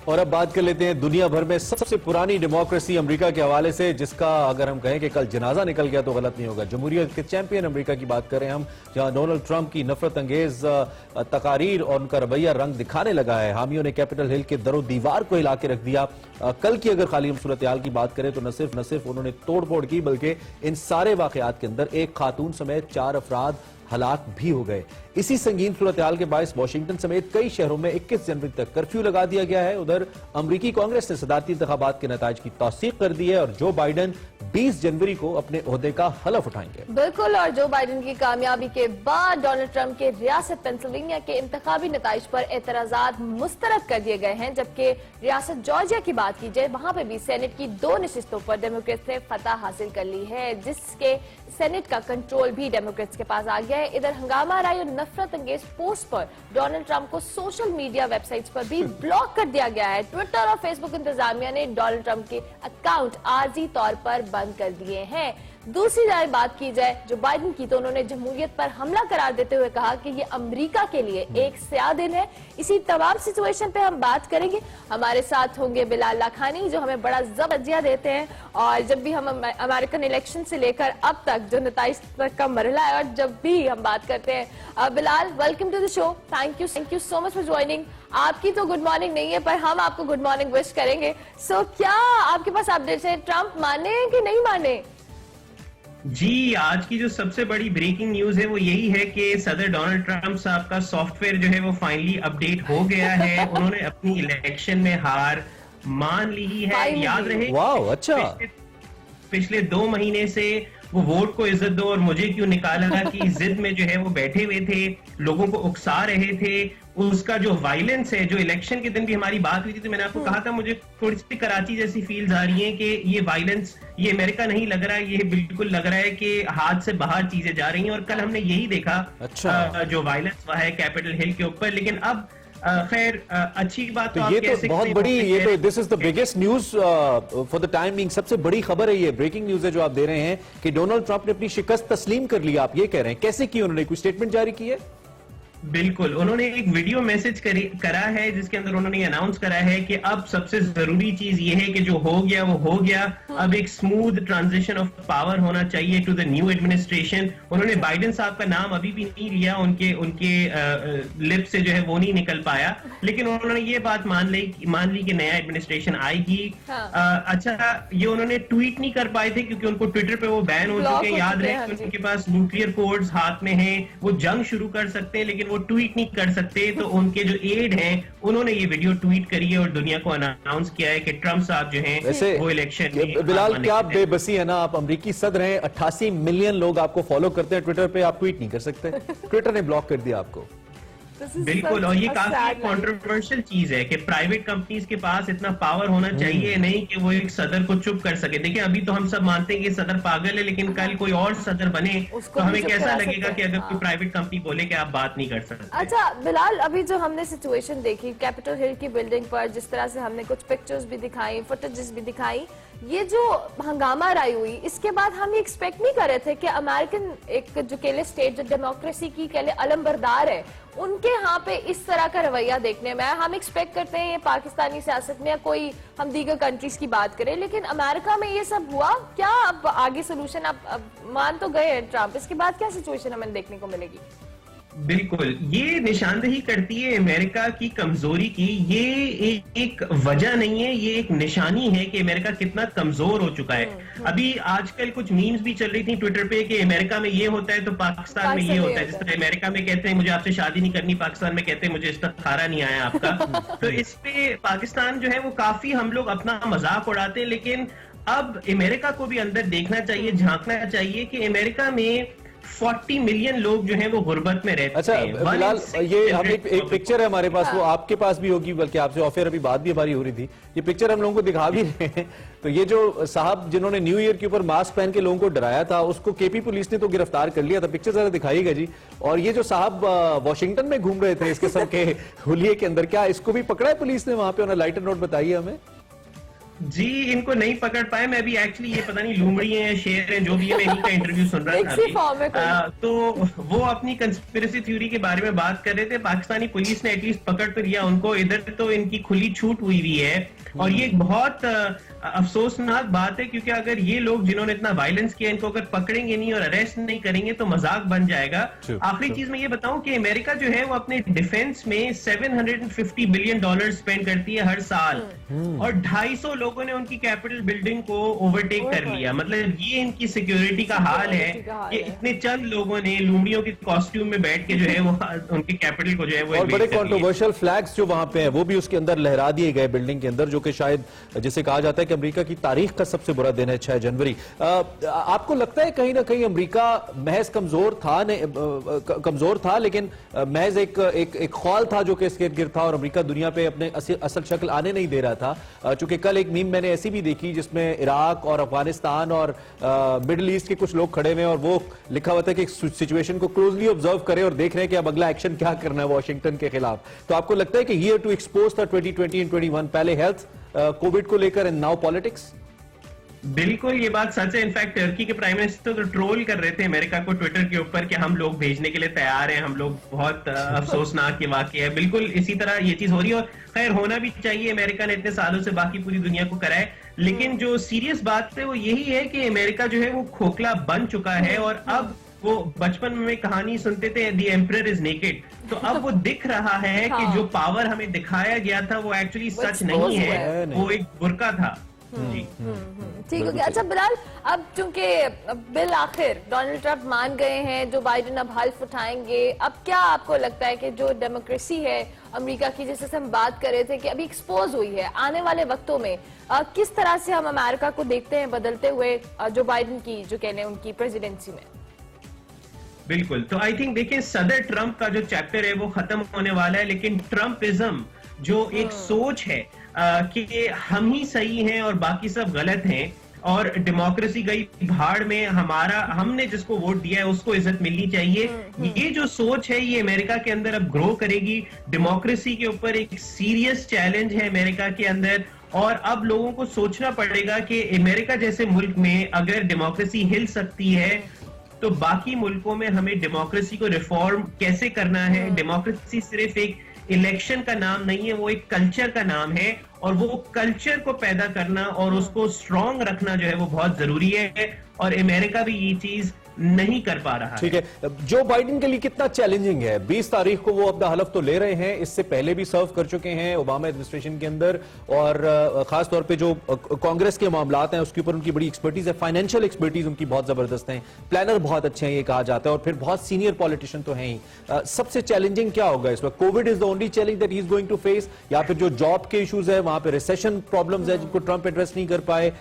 और अब बात कर लेते हैं दुनिया भर में सबसे पुरानी डेमोक्रेसी अमेरिका के हवाले से, जिसका अगर हम कहें कि कल जनाजा निकल गया तो गलत नहीं होगा। जमहूरियत के चैंपियन अमेरिका की बात करें हम, जहां डोनाल्ड ट्रंप की नफरत अंगेज तकारीर और उनका रवैया रंग दिखाने लगा है। हामियों ने कैपिटल हिल के दरो दीवार को हिला के रख दिया। कल की अगर खाली हम सूरत हाल की बात करें तो न सिर्फ उन्होंने तोड़फोड़ की, बल्कि इन सारे वाकयात के अंदर एक खातून समेत 4 अफराद हलाक भी हो गए। इसी संगीन सूरत हाल के बायस वाशिंगटन समेत कई शहरों में 21 जनवरी तक कर्फ्यू लगा दिया गया है। उधर अमरीकी कांग्रेस ने सदारती इंतखाबात के नताज की तौसीक कर दी है और जो बाइडन 20 जनवरी को अपने ओहदे का हलफ उठाएंगे। बिल्कुल, और जो बाइडन की कामयाबी के बाद डोनाल्ड ट्रंप के रियासत पेंसिल्वेनिया के इंतखाबी नताइज पर एतराजात मुस्तरद कर दिए गए हैं, जबकि रियासत जॉर्जिया की बात की जाए वहां पर भी सेनेट की 2 नशिस्तों पर डेमोक्रेट्स ने फतह हासिल कर ली है, जिसके सेनेट का कंट्रोल भी डेमोक्रेट्स के पास आ गया है। इधर हंगामा राय और नफरत अंगेज पोस्ट पर डोनाल्ड ट्रंप को सोशल मीडिया वेबसाइट्स पर भी ब्लॉक कर दिया गया है। ट्विटर और फेसबुक इंतजामिया ने डोनाल्ड ट्रंप के अकाउंट आर्जी तौर पर बंद कर दिए हैं। दूसरी बात की जाए जो बाइडन की, तो उन्होंने जमहूरियत पर हमला करार देते हुए कहा कि ये अमेरिका के लिए एक स्याह दिन है। इसी तमाम सिचुएशन पे हम बात करेंगे। हमारे साथ होंगे बिलाल लाखानी, जो हमें बड़ा जबरदस्त देते हैं और जब भी हम अमेरिकन इलेक्शन से लेकर अब तक जो नताइज तक का मरहला है और जब भी हम बात करते हैं। Bilal, welcome to the show. Thank you so much for joining. आपकी तो गुड मॉर्निंग नहीं है, पर हम आपको गुड मॉर्निंग विश करेंगे। सो क्या आपके पास अपडेट्स है, ट्रंप माने कि नहीं माने? जी, आज की जो सबसे बड़ी ब्रेकिंग न्यूज है वो यही है कि सदर डोनाल्ड ट्रंप साहब का सॉफ्टवेयर जो है वो फाइनली अपडेट हो गया है। उन्होंने अपनी इलेक्शन में हार मान ली ही है। याद रहे, वाह, अच्छा, पिछले 2 महीने से वो वोट को इज्जत दो और मुझे क्यों निकाला की जिद में जो है वो बैठे हुए थे, लोगों को उकसा रहे थे। उसका जो वायलेंस है, जो इलेक्शन के दिन भी हमारी बात हुई थी तो मैंने आपको कहा था मुझे थोड़ी सी कराची जैसी फील्स आ रही हैं कि ये वायलेंस, ये अमेरिका नहीं लग रहा है, ये बिल्कुल लग रहा है कि हाथ से बाहर चीजें जा रही हैं। और कल हमने यही देखा, अच्छा, जो वायलेंस हुआ है कैपिटल हिल के ऊपर। लेकिन अब खैर अच्छी बात तो ये तो बहुत बड़ी, ये तो this is the biggest news for the time being. सबसे बड़ी खबर है, ये ब्रेकिंग न्यूज है जो आप दे रहे हैं कि डोनाल्ड ट्रंप ने अपनी शिकस्त तस्लीम कर लिया। आप ये कह रहे हैं, कैसे की? उन्होंने कोई स्टेटमेंट जारी की है? बिल्कुल, उन्होंने एक वीडियो मैसेज करा है जिसके अंदर उन्होंने अनाउंस करा है कि अब सबसे जरूरी चीज ये है कि जो हो गया वो हो गया। अब एक स्मूथ ट्रांजिशन ऑफ पावर होना चाहिए टू द न्यू एडमिनिस्ट्रेशन। उन्होंने बाइडेन साहब का नाम अभी भी नहीं लिया, उनके लिप से जो है वो नहीं निकल पाया, लेकिन उन्होंने ये बात मान ली कि नया एडमिनिस्ट्रेशन आएगी। अच्छा, ये उन्होंने ट्वीट नहीं कर पाए थे क्योंकि उनको ट्विटर पे वो बैन हो चुके। याद रहे कि उनके पास न्यूक्लियर कोड्स हाथ में है, वो जंग शुरू कर सकते हैं लेकिन वो ट्वीट नहीं कर सकते। तो उनके जो एड हैं उन्होंने ये वीडियो ट्वीट करी है और दुनिया को अनाउंस किया है कि ट्रंप साहब जो हैं वो इलेक्शन में। बिलाल, क्या बेबसी है ना, आप अमेरिकी सदर हैं, 88 मिलियन लोग आपको फॉलो करते हैं ट्विटर पे, आप ट्वीट नहीं कर सकते, ट्विटर ने ब्लॉक कर दिया आपको। बिल्कुल, और ये काफी कंट्रोवर्शियल चीज है कि प्राइवेट कंपनीज के पास इतना पावर होना चाहिए नहीं कि वो एक सदर को चुप कर सके। देखिए, अभी तो हम सब मानते हैं कि सदर पागल है, लेकिन कल कोई और सदर बने तो हमें कैसा लगेगा कि अगर कोई प्राइवेट कंपनी बोले कि आप बात नहीं कर सकते। अच्छा बिलाल, अभी जो हमने सिचुएशन देखी कैपिटल हिल की बिल्डिंग पर, जिस तरह से हमने कुछ पिक्चर्स भी दिखाई, फुटेजेस भी दिखाई, ये जो हंगामा राय हुई, इसके बाद हम ये एक्सपेक्ट नहीं कर रहे थे कि अमेरिकन एक जो केले स्टेट जो डेमोक्रेसी की केले अलंबरदार है, उनके यहाँ पे इस तरह का रवैया देखने में हम एक्सपेक्ट करते हैं ये पाकिस्तानी सियासत में या कोई हम दीगर कंट्रीज की बात करें, लेकिन अमेरिका में ये सब हुआ क्या? अब आगे सोल्यूशन अब मान तो गए ट्रंप, इसके बाद क्या सिचुएशन हमें देखने को मिलेगी? बिल्कुल, ये निशानदेही करती है अमेरिका की कमजोरी की। ये एक वजह नहीं है, ये एक निशानी है कि अमेरिका कितना कमजोर हो चुका है। अभी आजकल कुछ मीम्स भी चल रही थी ट्विटर पे कि अमेरिका में ये होता है तो पाकिस्तान में ये होता है। जिस तरह अमेरिका में कहते हैं मुझे आपसे शादी नहीं करनी, पाकिस्तान में कहते हैं मुझे इस तक खारा नहीं आया आपका। तो इस पे पाकिस्तान जो है वो काफी हम लोग अपना मजाक उड़ाते हैं, लेकिन अब अमेरिका को भी अंदर देखना चाहिए, झांकना चाहिए कि अमेरिका में 40 मिलियन लोग जो हैं वो गुर्बत में रहते हैं। अच्छा बिलाल, ये हम एक पिक्चर है हमारे पास, वो आपके पास भी होगी, बल्कि आपसे ऑफर अभी बात भी हमारी हो रही थी। ये पिक्चर हम लोगों को दिखा भी रहे हैं। तो ये जो साहब जिन्होंने न्यू ईयर के ऊपर मास्क पहन के लोगों को डराया था, उसको केपी पुलिस ने तो गिरफ्तार कर लिया था। पिक्चर जरा दिखाइएगा जी। और ये जो साहब वॉशिंगटन में घूम रहे थे इस किस्म के हुलिये के अंदर, क्या इसको भी पकड़ा है पुलिस ने वहां पे? लाइटर नोट बताइए हमें। जी इनको नहीं पकड़ पाए। मैं भी एक्चुअली ये पता नहीं लूमड़ी है या शेर है जो भी है, मैं इन्हीं का इंटरव्यू सुन रहा था मिक्सी फॉर्म में अभी। तो वो अपनी कंस्पिरेसी थ्योरी के बारे में बात कर रहे थे। पाकिस्तानी पुलिस ने एटलीस्ट पकड़ तो लिया उनको, इधर तो इनकी खुली छूट हुई हुई है। और ये एक बहुत अफसोसनाक बात है, क्योंकि अगर ये लोग जिन्होंने इतना वायलेंस किया इनको अगर पकड़ेंगे नहीं और अरेस्ट नहीं करेंगे तो मजाक बन जाएगा। आखिरी चीज मैं ये बताऊं कि अमेरिका जो है वो अपने डिफेंस में $750 बिलियन स्पेंड करती है हर साल, और 250 लोगों ने उनकी कैपिटल बिल्डिंग को ओवरटेक कर लिया। मतलब ये इनकी सिक्योरिटी का हाल है कि इतने चंद लोगों ने लूमड़ियों के कॉस्ट्यूम में बैठ के जो है वो उनके कैपिटल को जो है वो और बड़े कंट्रोवर्शियल फ्लैग्स जो वहां पे हैं वो भी उसके अंदर लहरा दिए गए बिल्डिंग के अंदर, जो कि शायद जिसे कहा जाता है कि अमेरिका की तारीख का सबसे बुरा दिन है 6 जनवरी। आपको लगता है कहीं ना कहीं अमेरिका महज कमजोर था लेकिन महज एक ख्वाल था जो कि इसके इर्द-गिर्द था, और अमेरिका दुनिया पे अपने असल शक्ल आने नहीं दे रहा था। चूंकि कल एक मीम मैंने ऐसी भी देखी जिसमें इराक और अफगानिस्तान और मिडिल ईस्ट के कुछ लोग खड़े हुए हैं और वो लिखा हुआ था कि सिचुएशन को क्लोजली ऑब्जर्व करें और देख रहे हैं कि अब अगला एक्शन क्या करना है वॉशिंगटन के खिलाफ। तो आपको लगता है कि ईयर टू एक्सपोज था 2020 एंड 21, पहले हेल्थ कोविड को लेकर एंड नाउ पॉलिटिक्स? बिल्कुल ये बात सच है। इनफैक्ट टर्की के प्राइम मिनिस्टर तो ट्रोल कर रहे थे अमेरिका को ट्विटर के ऊपर कि हम लोग भेजने के लिए तैयार हैं, हम लोग बहुत अफसोसनाक ये वाकया है। बिल्कुल इसी तरह ये चीज हो रही है, और खैर होना भी चाहिए। अमेरिका ने इतने सालों से बाकी पूरी दुनिया को करा है, लेकिन जो सीरियस बात है वो यही है कि अमेरिका जो है वो खोखला बन चुका है। और अब वो बचपन में कहानी सुनते थे द एम्परर इज नेकेड, तो अब वो दिख रहा है कि जो पावर हमें दिखाया गया था वो एक्चुअली सच नहीं है, वो एक बुर्का था। जी ठीक हो गया। अच्छा बिलाल, अब चूंकि बिल आखिर डोनाल्ड ट्रंप मान गए हैं, जो बाइडेन अब हल्फ उठाएंगे, अब क्या आपको लगता है कि जो डेमोक्रेसी है अमेरिका की, जैसे हम बात कर रहे थे कि अभी एक्सपोज हुई है, आने वाले वक्तों में किस तरह से हम अमेरिका को देखते हैं बदलते हुए जो बाइडेन की जो कहने उनकी प्रेसिडेंसी में? बिल्कुल, तो आई थिंक देखिए सदर ट्रंप का जो चैप्टर है वो खत्म होने वाला है, लेकिन ट्रंपिज्म जो एक सोच है कि हम ही सही हैं और बाकी सब गलत हैं और डेमोक्रेसी गई भाड़ में, हमने जिसको वोट दिया है उसको इज्जत मिलनी चाहिए, ये जो सोच है ये अमेरिका के अंदर अब ग्रो करेगी। डेमोक्रेसी के ऊपर एक सीरियस चैलेंज है अमेरिका के अंदर, और अब लोगों को सोचना पड़ेगा कि अमेरिका जैसे मुल्क में अगर डेमोक्रेसी हिल सकती है तो बाकी मुल्कों में हमें डेमोक्रेसी को रिफॉर्म कैसे करना है। डेमोक्रेसी सिर्फ एक इलेक्शन का नाम नहीं है, वो एक कल्चर का नाम है, और वो कल्चर को पैदा करना और उसको स्ट्रांग रखना जो है वो बहुत जरूरी है, और अमेरिका भी ये चीज नहीं कर पा रहा। ठीक है, जो बाइडेन के लिए कितना चैलेंजिंग है? 20 तारीख को वो अपना हलफ तो ले रहे हैं, इससे पहले भी सर्व कर चुके हैं ओबामा एडमिनिस्ट्रेशन के अंदर, और खास तौर पे जो कांग्रेस के मामलात हैं उसके ऊपर उनकी बड़ी एक्सपर्टीज है, फाइनेंशियल एक्सपर्टीज उनकी बहुत जबरदस्त है, प्लानर बहुत अच्छे हैं ये कहा जाता है, और फिर बहुत सीनियर पॉलिटिशियन तो हैं ही। सबसे चैलेंजिंग क्या होगा इस वक्त? Covid is the only challenge that he is going to face, या फिर जो जॉब के इश्यूज है, वहां पे रिसेशन प्रॉब्लम्स है जिनको ट्रंप एड्रेस नहीं कर पाए?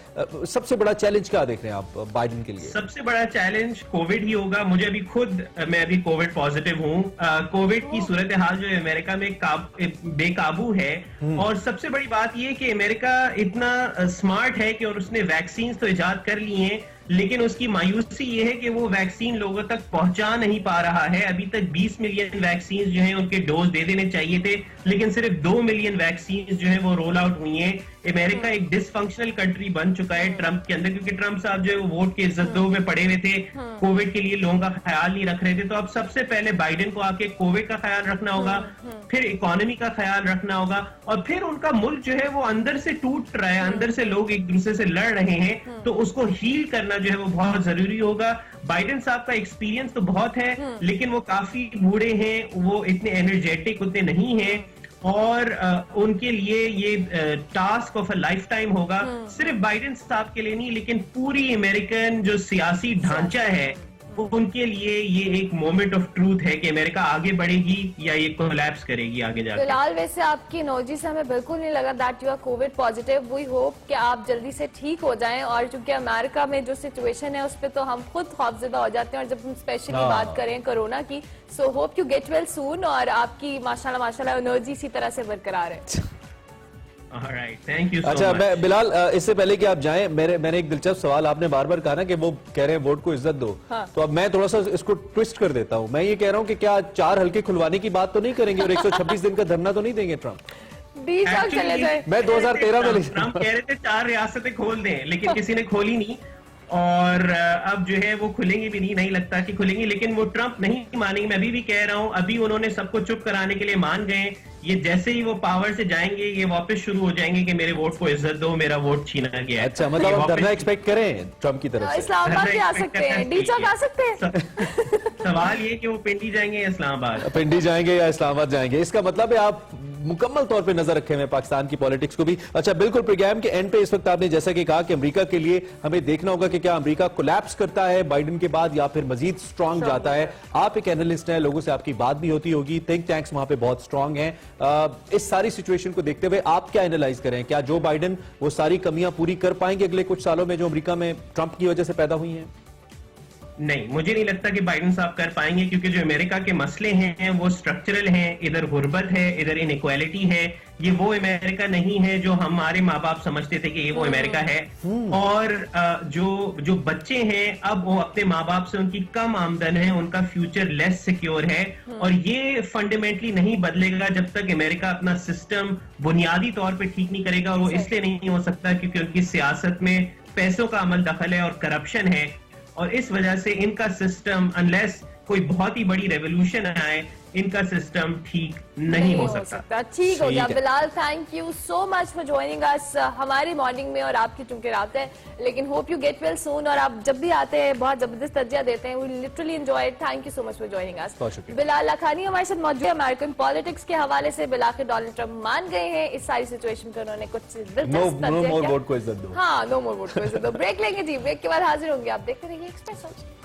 सबसे बड़ा चैलेंज क्या देख रहे हैं आप बाइडेन के लिए? सबसे बड़ा चैलेंज कोविड ही होगा। मुझे अभी मैं अभी कोविड पॉजिटिव हूँ। कोविड की सूरत हाल जो है अमेरिका में बेकाबू है, और सबसे बड़ी बात यह कि अमेरिका इतना स्मार्ट है कि और उसने वैक्सीन तो इजाद कर ली हैं, लेकिन उसकी मायूसी ये है कि वो वैक्सीन लोगों तक पहुंचा नहीं पा रहा है। अभी तक 20 मिलियन वैक्सीन जो हैं उनके डोज दे देने चाहिए थे, लेकिन सिर्फ 2 मिलियन वैक्सीन जो है वो रोल आउट हुई हैं। अमेरिका एक डिसफंक्शनल कंट्री बन चुका है ट्रंप के अंदर, क्योंकि ट्रंप साहब जो है वो वोट के जद्दोजहद में पड़े हुए थे, कोविड के लिए लोगों का ख्याल नहीं रख रहे थे। तो अब सबसे पहले बाइडेन को आके कोविड का ख्याल रखना होगा, फिर इकोनॉमी का ख्याल रखना होगा, और फिर उनका मुल्क जो है वो अंदर से टूट रहा है, अंदर से लोग एक दूसरे से लड़ रहे हैं, तो उसको हील करना जो है वो बहुत जरूरी होगा। बाइडेन साहब का एक्सपीरियंस तो बहुत है, लेकिन वो काफी बूढ़े हैं, वो इतने एनर्जेटिक उतने नहीं हैं, और उनके लिए ये task of a life time होगा। सिर्फ बाइडेन साहब के लिए नहीं, लेकिन पूरी अमेरिकन जो सियासी ढांचा है उनके लिए ये एक मोमेंट ऑफ ट्रूथ है कि अमेरिका आगे बढ़ेगी या ये कोलैप्स करेगी आगे जाकर। फिलहाल वैसे आपकी एनर्जी से हमें बिल्कुल नहीं लगा that you are Covid positive. We hope कि आप जल्दी से ठीक हो जाएं, और चूंकि अमेरिका में जो सिचुएशन है उस पर तो हम खुद खौफजदा हो जाते हैं, और जब हम स्पेशली बात करें कोरोना की, so hope you get well soon, और आपकी माशाल्लाह एनर्जी इसी तरह से बरकरार है। Thank you so अच्छा much. मैं बिलाल, इससे पहले कि आप जाएं, मैंने एक दिलचस्प सवाल, आपने बार बार कहा ना कि वो कह रहे हैं वोट को इज्जत दो, तो अब मैं थोड़ा सा इसको ट्विस्ट कर देता हूं। मैं ये कह रहा हूं कि क्या 4 हल्के खुलवाने की बात तो नहीं करेंगे और 126 दिन का धरना तो नहीं देंगे ट्रंप? बीच और चले जाए। मैं 2013 में ट्रम्प कह रहे थे 4 रियासतें खोल दें, लेकिन किसी ने खोली नहीं, और अब जो है वो खुलेंगी भी नहीं लगता कि खुलेंगी, लेकिन वो ट्रम्प नहीं मानेंगे। मैं अभी भी कह रहा हूं, अभी उन्होंने सबको चुप कराने के लिए मान गए, ये जैसे ही वो पावर से जाएंगे ये वापस शुरू हो जाएंगे कि मेरे वोट को इज्जत दो, मेरा वोट छीना गया है। अच्छा, मतलब आप धरना एक्सपेक्ट करें ट्रम्प की तरफ से? इस्लामाबाद भी आ सकते हैं, डी चौक आ सकते हैं। सवाल ये कि वो पिंडी जाएंगे या इस्लामाबाद? पिंडी जाएंगे या इस्लामाबाद जाएंगे, इसका मतलब है आप मुकम्मल तौर पे नजर रखे हुए हैं पाकिस्तान की पॉलिटिक्स को भी। अच्छा, बिल्कुल प्रोग्राम के एंड पे इस वक्त आपने जैसा कि कहा कि अमेरिका के लिए हमें देखना होगा कि क्या अमेरिका कोलैप्स करता है बाइडेन के बाद या फिर मजीद स्ट्रांग जाता है। आप एक एनालिस्ट हैं, लोगों से आपकी बात भी होती होगी, थिंक टैंक्स वहां पे बहुत स्ट्रांग हैं। इस सारी सिचुएशन को देखते हुए आप क्या एनालाइज करें? क्या जो बाइडेन वो सारी कमियां पूरी कर पाएंगे अगले कुछ सालों में जो अमेरिका में ट्रंप की वजह से पैदा हुई हैं? नहीं, मुझे नहीं लगता कि बाइडेन साहब कर पाएंगे, क्योंकि जो अमेरिका के मसले हैं वो स्ट्रक्चरल हैं। इधर गुर्बत है, इधर इनइक्वालिटी है। ये वो अमेरिका नहीं है जो हमारे माँ बाप समझते थे कि ये वो अमेरिका है। और जो बच्चे हैं, अब वो अपने माँ बाप से उनकी कम आमदन है, उनका फ्यूचर लेस सिक्योर है, और ये फंडामेंटली नहीं बदलेगा जब तक अमेरिका अपना सिस्टम बुनियादी तौर पे ठीक नहीं करेगा। और वो इसलिए नहीं हो सकता क्योंकि उनकी सियासत में पैसों का अमल दखल है और करप्शन है, और इस वजह से इनका सिस्टम अनलेस कोई बहुत ही बड़ी रेवोल्यूशन आए, इनका सिस्टम ठीक नहीं हो सकता। ठीक हो गया Bilal, thank you so much for joining अस हमारी मॉर्निंग में, और आपकी चूंकि रात है, लेकिन hope you get well soon. और आप जब भी आते हैं बहुत जबरदस्त तर्जिया देते हैं, we literally enjoy it. Thank you so much for joining us. Bilal Lakhani हमारे साथ मौजूद है। अमेरिकन पॉलिटिक्स के हवाले से बिलाल डोनाल्ड ट्रंप मान गए हैं इस सारी सिचुएशन पे, उन्होंने कुछ दिलचस्प नो मोर वोट को इज्जत दो। हाँ, नो मोर वोट को इज्जत दो। ब्रेक लेंगे जी, ब्रेक के बाद हाजिर होंगे। आप देखते रहिए एक्सप्रेस।